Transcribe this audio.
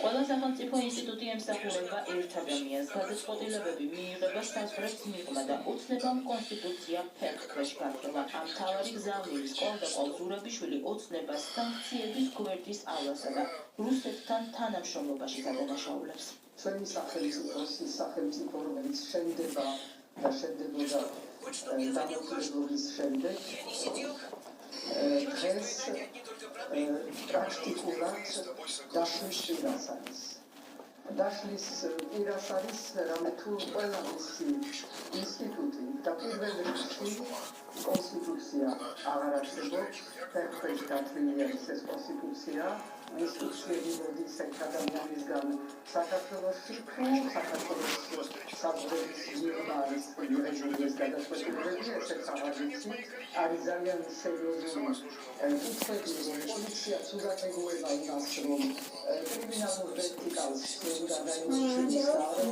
ყველა სახელმწიფო ინსტიტუტი ემსახურება ერთ ადამიანს, გადაწყვეტილებები მიიღება საზღვრებს მიღმა და უცნებამ კონსტიტუცია ფერხქვეშ გაქრება. ამ მთავარი გზავნილი სკოლდაყოლ ზურაბიშვილი ოცნებას სანქციების გვერდისავლასა და რუსეთთან თანამშრომლობაში გადანაშაულებს. ჩვენი სახელმწიფო, რომელიც შენდება და შენდებოდა დამოუკიდებლობის შემდეგ, დღეს პრაქტიკულად დაშლის პირას არის. დაშლის პირას არის, რამე თუ ყველა მისი ინსტიტუტი და პირველ რიგში კონსტიტუცია აღარ არსებობს, ფერხქვეშ გათვლილი არის ეს კონსტიტუცია, ინსტიტუციები მოდის ერთ ადამიანისგან საქართველოში, თუ საქართველოს საზღვრების მიღმა არის რეგიონის გადაწყვეტილებები, ესეც აღარ ვიცი, არის ძალიან სერიოზული კითხვები, რომ პოლიციაც უდადეგუება იმას, რომ კრიმინალურ ვერტიკალს უნდა დაიმუშავოს